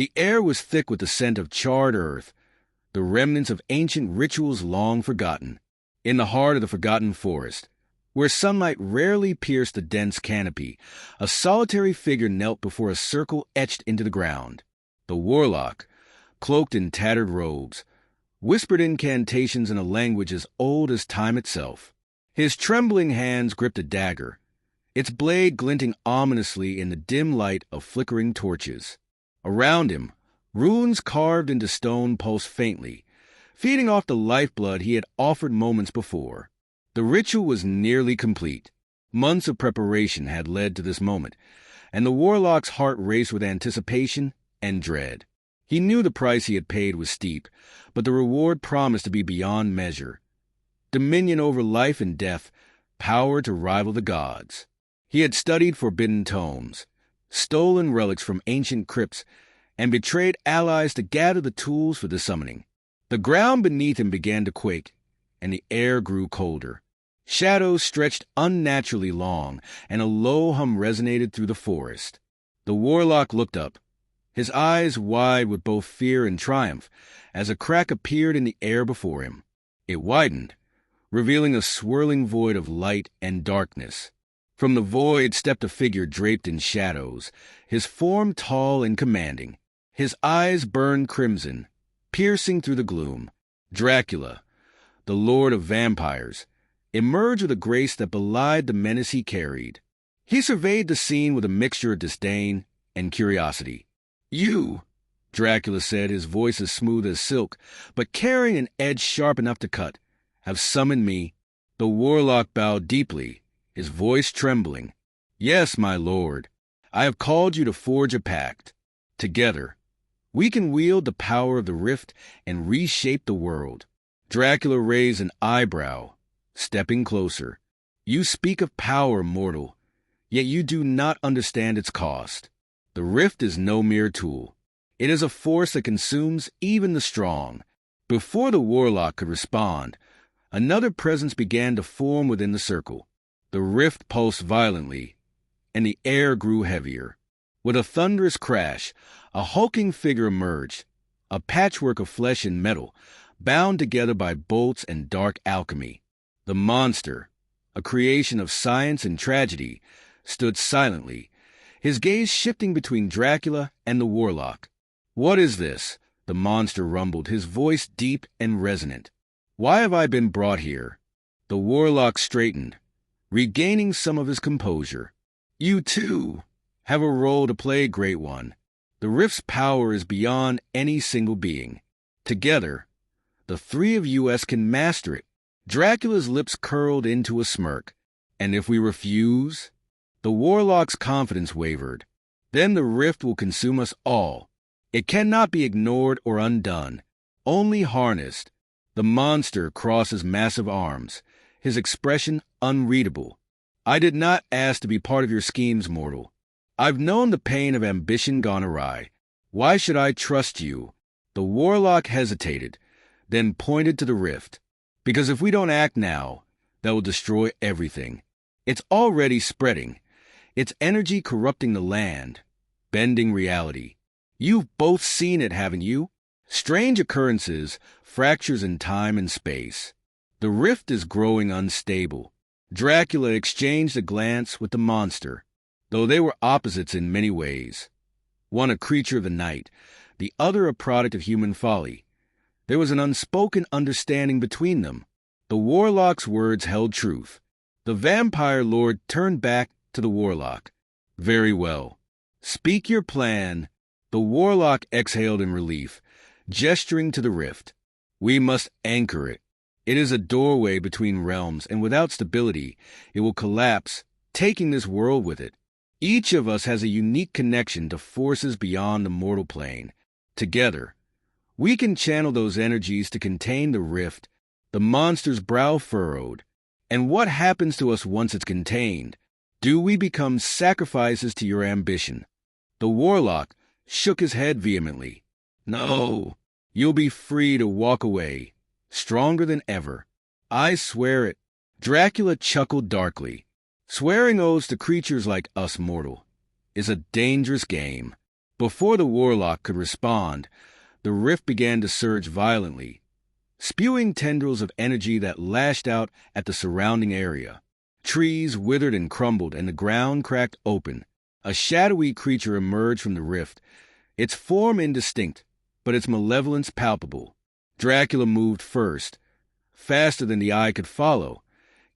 The air was thick with the scent of charred earth, the remnants of ancient rituals long forgotten. In the heart of the forgotten forest, where sunlight rarely pierced the dense canopy, a solitary figure knelt before a circle etched into the ground. The warlock, cloaked in tattered robes, whispered incantations in a language as old as time itself. His trembling hands gripped a dagger, its blade glinting ominously in the dim light of flickering torches. Around him, runes carved into stone pulsed faintly, feeding off the lifeblood he had offered moments before. The ritual was nearly complete. Months of preparation had led to this moment, and the warlock's heart raced with anticipation and dread. He knew the price he had paid was steep, but the reward promised to be beyond measure. Dominion over life and death, power to rival the gods. He had studied forbidden tomes, stolen relics from ancient crypts, and betrayed allies to gather the tools for the summoning. The ground beneath him began to quake, and the air grew colder. Shadows stretched unnaturally long, and a low hum resonated through the forest. The warlock looked up, his eyes wide with both fear and triumph, as a crack appeared in the air before him. It widened, revealing a swirling void of light and darkness. From the void stepped a figure draped in shadows, his form tall and commanding. His eyes burned crimson, piercing through the gloom. Dracula, the lord of vampires, emerged with a grace that belied the menace he carried. He surveyed the scene with a mixture of disdain and curiosity. "You," Dracula said, his voice as smooth as silk, but carrying an edge sharp enough to cut, "have summoned me." The warlock bowed deeply, his voice trembling. "Yes, my lord, I have called you to forge a pact. Together, we can wield the power of the rift and reshape the world." Dracula raised an eyebrow, stepping closer. "You speak of power, mortal, yet you do not understand its cost. The rift is no mere tool. It is a force that consumes even the strong." Before the warlock could respond, another presence began to form within the circle. The rift pulsed violently, and the air grew heavier. With a thunderous crash, a hulking figure emerged, a patchwork of flesh and metal, bound together by bolts and dark alchemy. The monster, a creation of science and tragedy, stood silently, his gaze shifting between Dracula and the warlock. "What is this?" the monster rumbled, his voice deep and resonant. "Why have I been brought here?" The warlock straightened, regaining some of his composure. "You, too, have a role to play, Great One. The rift's power is beyond any single being. Together, the three of us can master it." Dracula's lips curled into a smirk. "And if we refuse?" The warlock's confidence wavered. "Then the rift will consume us all. It cannot be ignored or undone, only harnessed." The monster crossed his massive arms, his expression unreadable. "I did not ask to be part of your schemes, mortal. I've known the pain of ambition gone awry. Why should I trust you?" The warlock hesitated, then pointed to the rift. "Because if we don't act now, that will destroy everything. It's already spreading, its energy corrupting the land, bending reality. You've both seen it, haven't you? Strange occurrences, fractures in time and space. The rift is growing unstable." Dracula exchanged a glance with the monster, though they were opposites in many ways. One a creature of the night, the other a product of human folly. There was an unspoken understanding between them. The warlock's words held truth. The vampire lord turned back to the warlock. "Very well. Speak your plan." The warlock exhaled in relief, gesturing to the rift. "We must anchor it. It is a doorway between realms, and without stability, it will collapse, taking this world with it. Each of us has a unique connection to forces beyond the mortal plane. Together, we can channel those energies to contain the rift." The monster's brow furrowed. "And what happens to us once it's contained? Do we become sacrifices to your ambition?" The warlock shook his head vehemently. "No, you'll be free to walk away, stronger than ever. I swear it." Dracula chuckled darkly. "Swearing oaths to creatures like us, mortal, is a dangerous game. Before the warlock could respond, the rift began to surge violently, spewing tendrils of energy that lashed out at the surrounding area. Trees withered and crumbled, and the ground cracked open. A shadowy creature emerged from the rift, its form indistinct, but its malevolence palpable. Dracula moved first, faster than the eye could follow,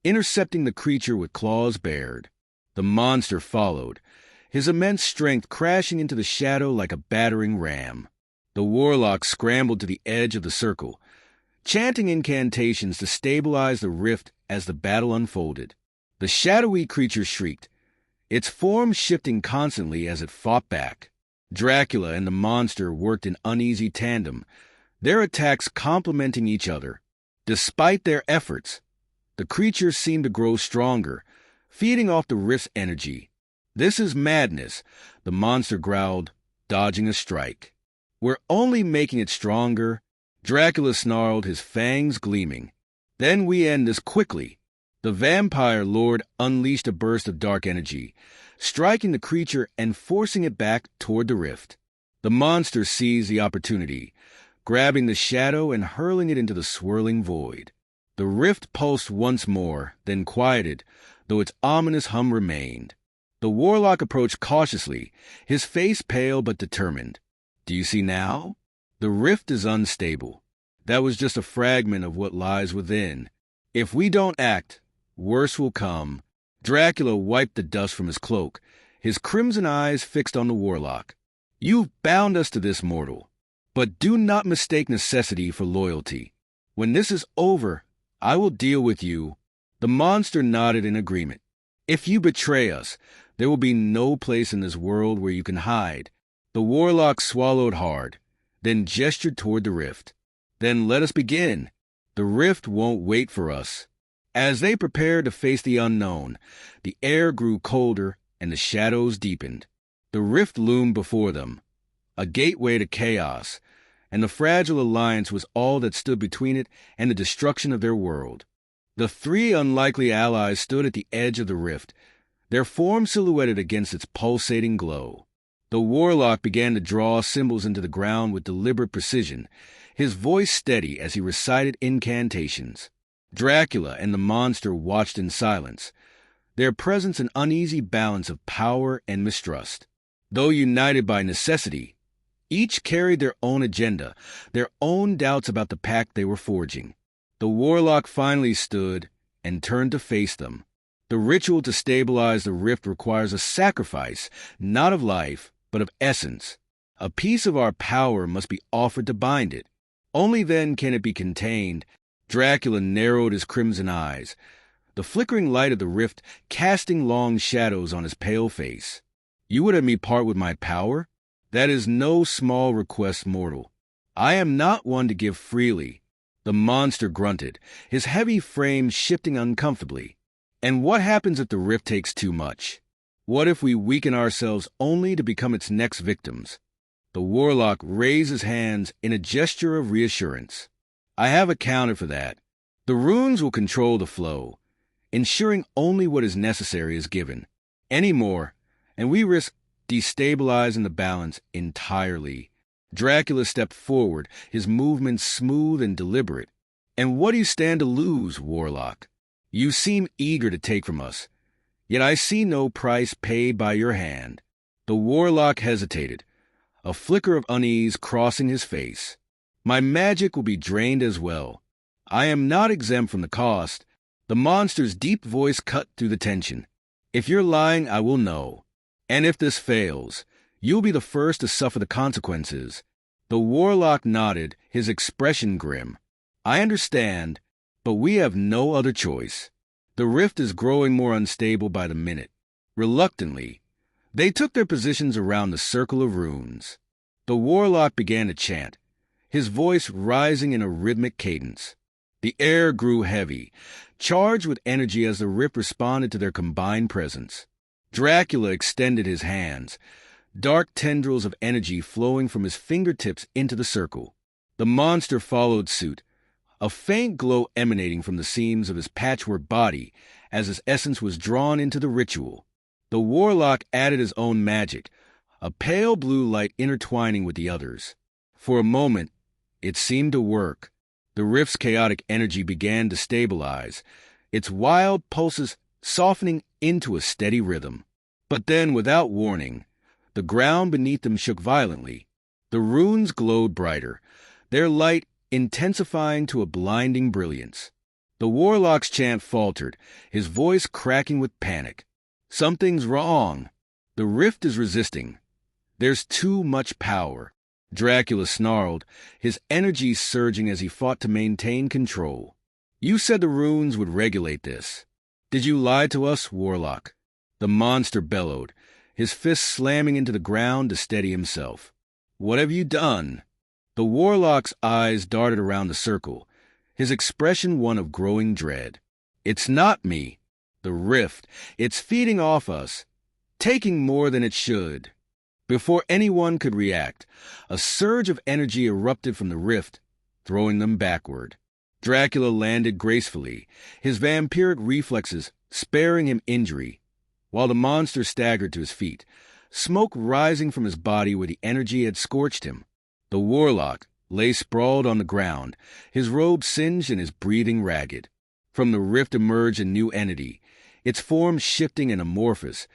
intercepting the creature with claws bared. The monster followed, his immense strength crashing into the shadow like a battering ram. The warlock scrambled to the edge of the circle, chanting incantations to stabilize the rift as the battle unfolded. The shadowy creature shrieked, its form shifting constantly as it fought back. Dracula and the monster worked in uneasy tandem, their attacks complementing each other. Despite their efforts, the creature seemed to grow stronger, feeding off the rift's energy. "This is madness," the monster growled, dodging a strike. "We're only making it stronger," Dracula snarled, his fangs gleaming. "Then we end this quickly." The vampire lord unleashed a burst of dark energy, striking the creature and forcing it back toward the rift. The monster seized the opportunity, grabbing the shadow and hurling it into the swirling void. The rift pulsed once more, then quieted, though its ominous hum remained. The warlock approached cautiously, his face pale but determined. "Do you see now? The rift is unstable. That was just a fragment of what lies within. If we don't act, worse will come." Dracula wiped the dust from his cloak, his crimson eyes fixed on the warlock. "You've bound us to this mortal, but do not mistake necessity for loyalty. When this is over, I will deal with you." The monster nodded in agreement. "If you betray us, there will be no place in this world where you can hide." The warlock swallowed hard, then gestured toward the rift. "Then let us begin. The rift won't wait for us." As they prepared to face the unknown, the air grew colder and the shadows deepened. The rift loomed before them, a gateway to chaos, and the fragile alliance was all that stood between it and the destruction of their world. The three unlikely allies stood at the edge of the rift, their forms silhouetted against its pulsating glow. The warlock began to draw symbols into the ground with deliberate precision, his voice steady as he recited incantations. Dracula and the monster watched in silence, their presence an uneasy balance of power and mistrust. Though united by necessity, each carried their own agenda, their own doubts about the pact they were forging. The warlock finally stood and turned to face them. The ritual to stabilize the rift requires a sacrifice, not of life, but of essence. A piece of our power must be offered to bind it. Only then can it be contained. Dracula narrowed his crimson eyes, the flickering light of the rift casting long shadows on his pale face. "You would have me part with my power? That is no small request, mortal. I am not one to give freely." The monster grunted, his heavy frame shifting uncomfortably. "And what happens if the rift takes too much? What if we weaken ourselves only to become its next victims?" The warlock raised his hands in a gesture of reassurance. "I have accounted for that. The runes will control the flow, ensuring only what is necessary is given. Any more, and we risk destabilizing the balance entirely." Dracula stepped forward, his movements smooth and deliberate. "And what do you stand to lose, warlock? You seem eager to take from us, yet I see no price paid by your hand." The warlock hesitated, a flicker of unease crossing his face. "My magic will be drained as well. I am not exempt from the cost." The monster's deep voice cut through the tension. "If you're lying, I will know. And if this fails, you'll be the first to suffer the consequences." The warlock nodded, his expression grim. "I understand, but we have no other choice. The rift is growing more unstable by the minute." Reluctantly, they took their positions around the circle of runes. The warlock began to chant, his voice rising in a rhythmic cadence. The air grew heavy, charged with energy as the rift responded to their combined presence. Dracula extended his hands, dark tendrils of energy flowing from his fingertips into the circle. The monster followed suit, a faint glow emanating from the seams of his patchwork body as his essence was drawn into the ritual. The warlock added his own magic, a pale blue light intertwining with the others. For a moment, it seemed to work. The rift's chaotic energy began to stabilize, its wild pulses softening into a steady rhythm. But then, without warning, the ground beneath them shook violently. The runes glowed brighter, their light intensifying to a blinding brilliance. The warlock's chant faltered, his voice cracking with panic. "Something's wrong. The rift is resisting. There's too much power." Dracula snarled, his energy surging as he fought to maintain control. "You said the runes would regulate this. Did you lie to us, warlock?" The monster bellowed, his fists slamming into the ground to steady himself. "What have you done?" The warlock's eyes darted around the circle, his expression one of growing dread. "It's not me. The rift. It's feeding off us, taking more than it should." Before anyone could react, a surge of energy erupted from the rift, throwing them backward. Dracula landed gracefully, his vampiric reflexes sparing him injury, while the monster staggered to his feet, smoke rising from his body where the energy had scorched him. The warlock lay sprawled on the ground, his robe singed and his breathing ragged. From the rift emerged a new entity, its form shifting and amorphous,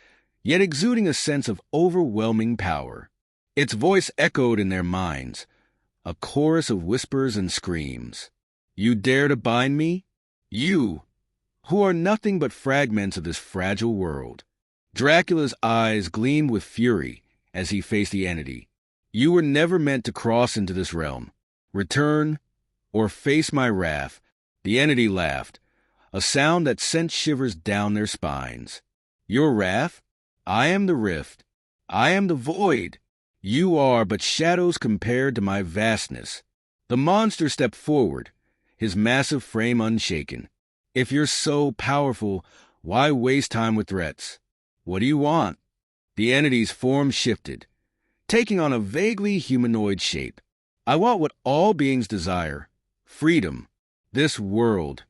yet exuding a sense of overwhelming power. Its voice echoed in their minds, a chorus of whispers and screams. "You dare to bind me? You, who are nothing but fragments of this fragile world." Dracula's eyes gleamed with fury as he faced the entity. "You were never meant to cross into this realm. Return, or face my wrath." The entity laughed, a sound that sent shivers down their spines. "Your wrath? I am the rift. I am the void. You are but shadows compared to my vastness." The monster stepped forward, his massive frame unshaken. "If you're so powerful, why waste time with threats? What do you want?" The entity's form shifted, taking on a vaguely humanoid shape. "I want what all beings desire, freedom. This world,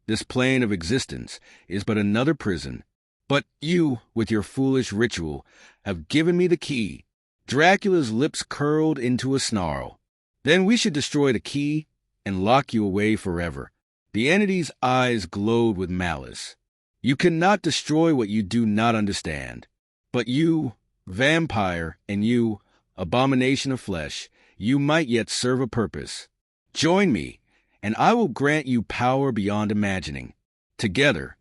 this plane of existence, is but another prison. But you, with your foolish ritual, have given me the key." Dracula's lips curled into a snarl. "Then we should destroy the key and lock you away forever." The entity's eyes glowed with malice. "You cannot destroy what you do not understand. But you, vampire, and you, abomination of flesh, you might yet serve a purpose. Join me, and I will grant you power beyond imagining. Together,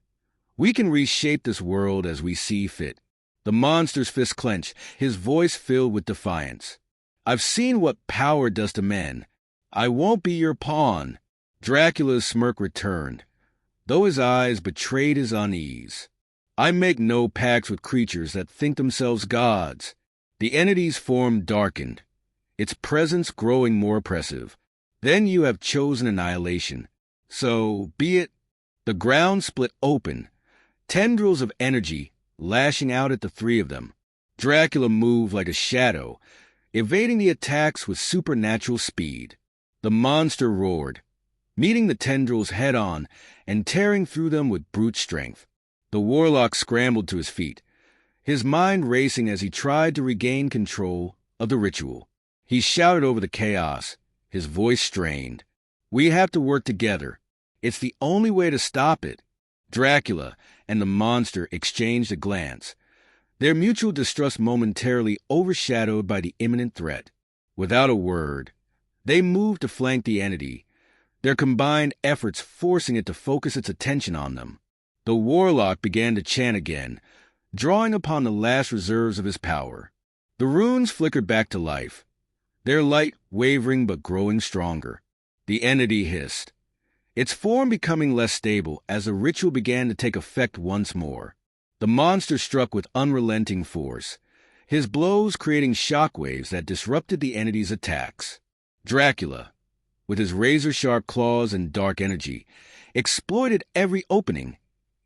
we can reshape this world as we see fit." The monster's fist clenched, his voice filled with defiance. "I've seen what power does to men. I won't be your pawn." Dracula's smirk returned, though his eyes betrayed his unease. "I make no pacts with creatures that think themselves gods." The entity's form darkened, its presence growing more oppressive. "Then you have chosen annihilation. So be it." The ground split open, tendrils of energy lashing out at the three of them. Dracula moved like a shadow, evading the attacks with supernatural speed. The monster roared, meeting the tendrils head-on and tearing through them with brute strength. The warlock scrambled to his feet, his mind racing as he tried to regain control of the ritual. He shouted over the chaos, his voice strained. "We have to work together. It's the only way to stop it." Dracula and the monster exchanged a glance, their mutual distrust momentarily overshadowed by the imminent threat. Without a word, they moved to flank the entity, their combined efforts forcing it to focus its attention on them. The warlock began to chant again, drawing upon the last reserves of his power. The runes flickered back to life, their light wavering but growing stronger. The entity hissed, its form becoming less stable as the ritual began to take effect once more. The monster struck with unrelenting force, his blows creating shockwaves that disrupted the entity's attacks. Dracula, with his razor-sharp claws and dark energy, exploited every opening,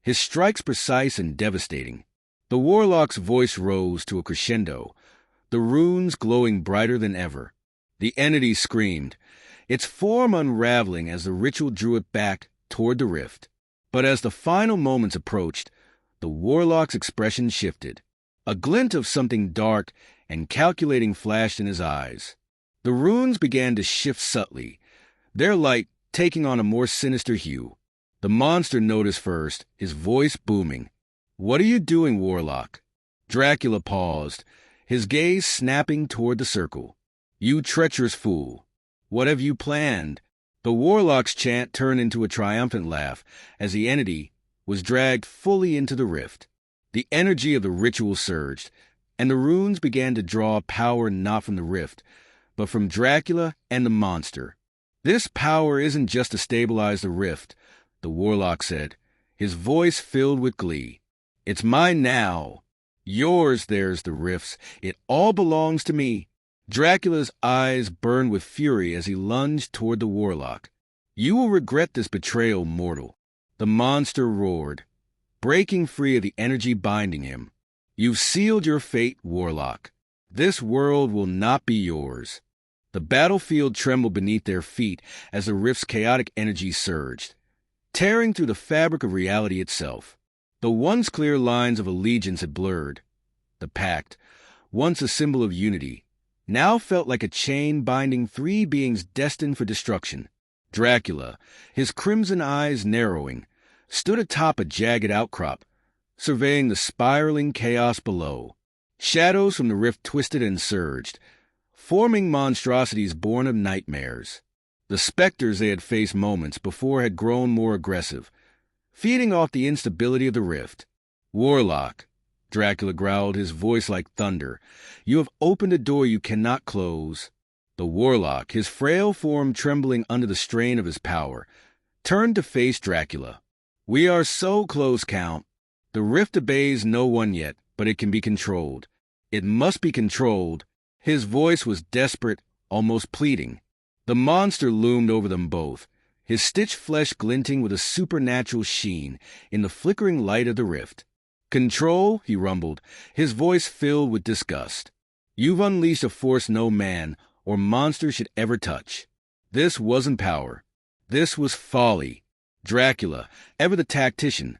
his strikes precise and devastating. The warlock's voice rose to a crescendo, the runes glowing brighter than ever. The entity screamed, its form unraveling as the ritual drew it back toward the rift. But as the final moments approached, the warlock's expression shifted. A glint of something dark and calculating flashed in his eyes. The runes began to shift subtly, their light taking on a more sinister hue. The monster noticed first, his voice booming. "What are you doing, Warlock?" Dracula paused, his gaze snapping toward the circle. "You treacherous fool. What have you planned?" The Warlock's chant turned into a triumphant laugh as the entity was dragged fully into the rift. The energy of the ritual surged, and the runes began to draw power not from the rift, but from Dracula and the monster. "This power isn't just to stabilize the rift," the Warlock said, his voice filled with glee. "It's mine now. Yours, there's the rifts. It all belongs to me." Dracula's eyes burned with fury as he lunged toward the Warlock. "You will regret this betrayal, mortal." The monster roared, breaking free of the energy binding him. "You've sealed your fate, Warlock. This world will not be yours." The battlefield trembled beneath their feet as the rift's chaotic energy surged, tearing through the fabric of reality itself. The once clear lines of allegiance had blurred. The pact, once a symbol of unity, now felt like a chain binding three beings destined for destruction. Dracula, his crimson eyes narrowing, stood atop a jagged outcrop, surveying the spiraling chaos below. Shadows from the rift twisted and surged, forming monstrosities born of nightmares. The specters they had faced moments before had grown more aggressive, feeding off the instability of the rift. "Warlock," Dracula growled, his voice like thunder, "you have opened a door you cannot close." The Warlock, his frail form trembling under the strain of his power, turned to face Dracula. "We are so close, Count. The rift obeys no one yet, but it can be controlled. It must be controlled." His voice was desperate, almost pleading. The monster loomed over them both, his stitched flesh glinting with a supernatural sheen in the flickering light of the rift. "Control," he rumbled, his voice filled with disgust. "You've unleashed a force no man or monster should ever touch. This wasn't power. This was folly." Dracula, ever the tactician,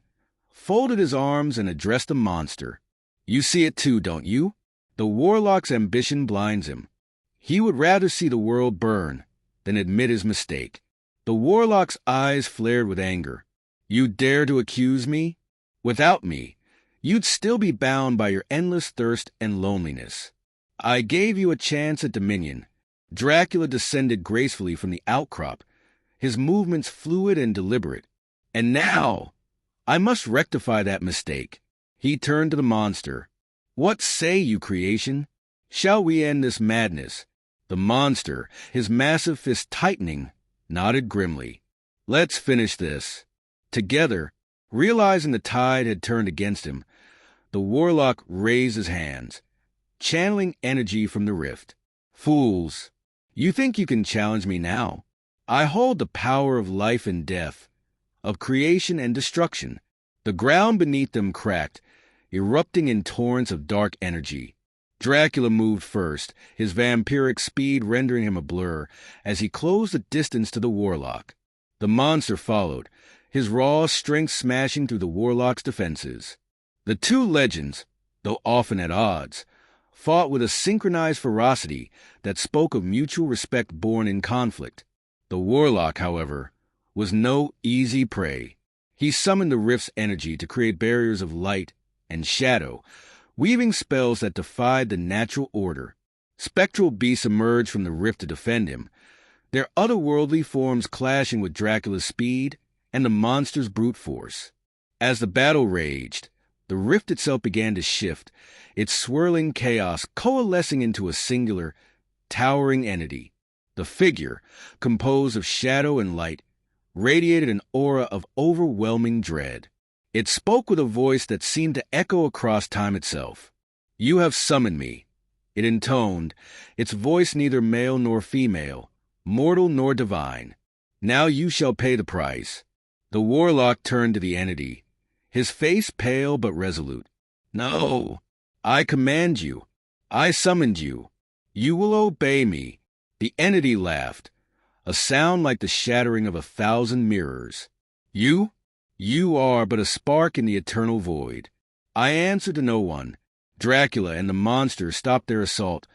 folded his arms and addressed the monster. "You see it too, don't you? The Warlock's ambition blinds him. He would rather see the world burn than admit his mistake." The Warlock's eyes flared with anger. "You dare to accuse me? Without me, you'd still be bound by your endless thirst and loneliness. I gave you a chance at dominion." Dracula descended gracefully from the outcrop, his movements fluid and deliberate. "And now, I must rectify that mistake." He turned to the monster. "What say you, creation? Shall we end this madness?" The monster, his massive fist tightening, nodded grimly. "Let's finish this." Together, realizing the tide had turned against him, the Warlock raised his hands, channeling energy from the rift. "Fools, you think you can challenge me now? I hold the power of life and death, of creation and destruction." The ground beneath them cracked, erupting in torrents of dark energy. Dracula moved first, his vampiric speed rendering him a blur as he closed the distance to the Warlock. The monster followed, his raw strength smashing through the Warlock's defenses. The two legends, though often at odds, fought with a synchronized ferocity that spoke of mutual respect born in conflict. The Warlock, however, was no easy prey. He summoned the rift's energy to create barriers of light and shadow, weaving spells that defied the natural order. Spectral beasts emerged from the rift to defend him, their otherworldly forms clashing with Dracula's speed and the monster's brute force. As the battle raged, the rift itself began to shift, its swirling chaos coalescing into a singular, towering entity. The figure, composed of shadow and light, radiated an aura of overwhelming dread. It spoke with a voice that seemed to echo across time itself. "You have summoned me," it intoned, its voice neither male nor female, mortal nor divine. "Now you shall pay the price." The Warlock turned to the entity, his face pale but resolute. "No, I command you. I summoned you. You will obey me." The entity laughed, a sound like the shattering of 1,000 mirrors. You are but a spark in the eternal void. I answer to no one. Dracula and the monster stopped their assault,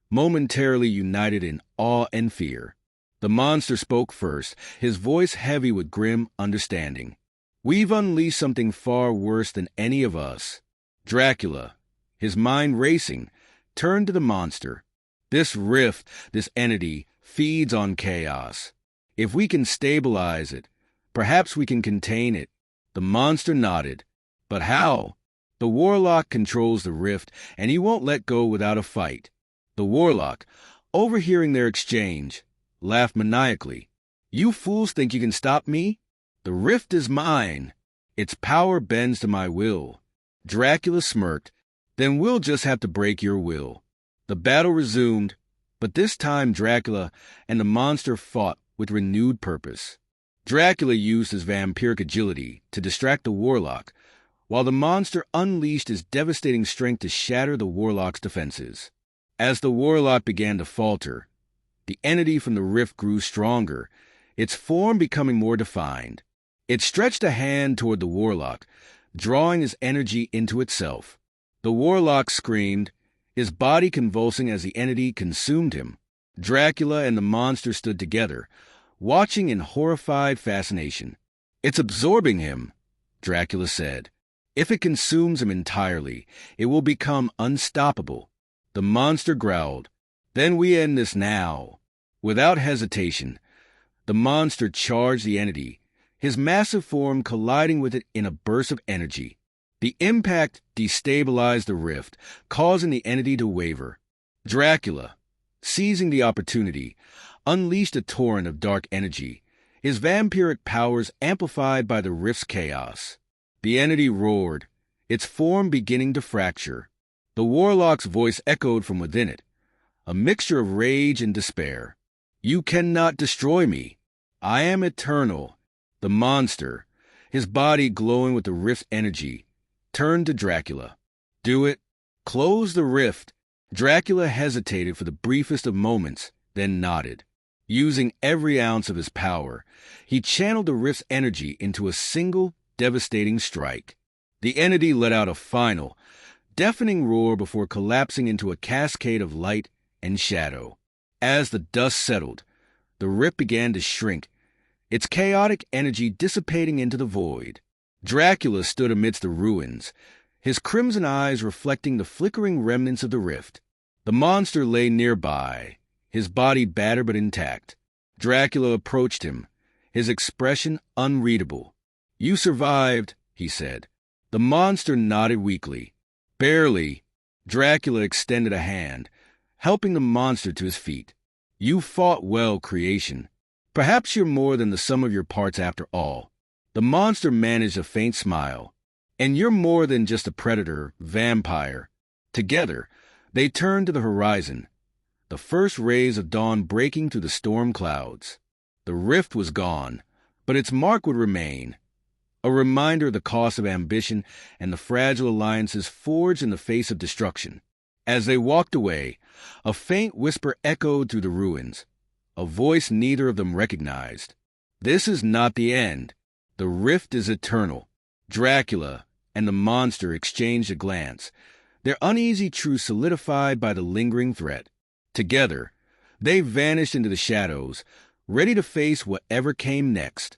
momentarily united in awe and fear. The monster spoke first, his voice heavy with grim understanding. "We've unleashed something far worse than any of us." Dracula, his mind racing, turned to the monster. "This rift, this entity, feeds on chaos. If we can stabilize it, perhaps we can contain it." The monster nodded. "But how?" "The warlock controls the rift, and he won't let go without a fight." The warlock, overhearing their exchange, laughed maniacally. "You fools think you can stop me? The rift is mine. Its power bends to my will." Dracula smirked. "Then we'll just have to break your will." The battle resumed, but this time Dracula and the monster fought with renewed purpose. Dracula used his vampiric agility to distract the warlock, while the monster unleashed his devastating strength to shatter the warlock's defenses. As the warlock began to falter, the entity from the rift grew stronger, its form becoming more defined. It stretched a hand toward the warlock, drawing his energy into itself. The warlock screamed, his body convulsing as the entity consumed him. Dracula and the monster stood together, watching in horrified fascination. "It's absorbing him," Dracula said. "If it consumes him entirely, it will become unstoppable." The monster growled. "Then we end this now." Without hesitation, the monster charged the entity, his massive form colliding with it in a burst of energy. The impact destabilized the rift, causing the entity to waver. Dracula, seizing the opportunity, unleashed a torrent of dark energy, his vampiric powers amplified by the rift's chaos. The entity roared, its form beginning to fracture. The warlock's voice echoed from within it, a mixture of rage and despair. "You cannot destroy me. I am eternal." The monster, his body glowing with the rift's energy, turned to Dracula. "Do it. Close the rift." Dracula hesitated for the briefest of moments, then nodded. Using every ounce of his power, he channeled the rift's energy into a single, devastating strike. The entity let out a final, deafening roar before collapsing into a cascade of light and shadow. As the dust settled, the rift began to shrink, its chaotic energy dissipating into the void. Dracula stood amidst the ruins, his crimson eyes reflecting the flickering remnants of the rift. The monster lay nearby, his body battered but intact. Dracula approached him, his expression unreadable. "You survived," he said. The monster nodded weakly. "Barely." Dracula extended a hand, helping the monster to his feet. "You fought well, creation. Perhaps you're more than the sum of your parts after all." The monster managed a faint smile. "And you're more than just a predator, vampire." Together, they turned to the horizon, the first rays of dawn breaking through the storm clouds. The rift was gone, but its mark would remain, a reminder of the cost of ambition and the fragile alliances forged in the face of destruction. As they walked away, a faint whisper echoed through the ruins, a voice neither of them recognized. "This is not the end. The rift is eternal." Dracula and the monster exchanged a glance, their uneasy truce solidified by the lingering threat. Together, they vanished into the shadows, ready to face whatever came next.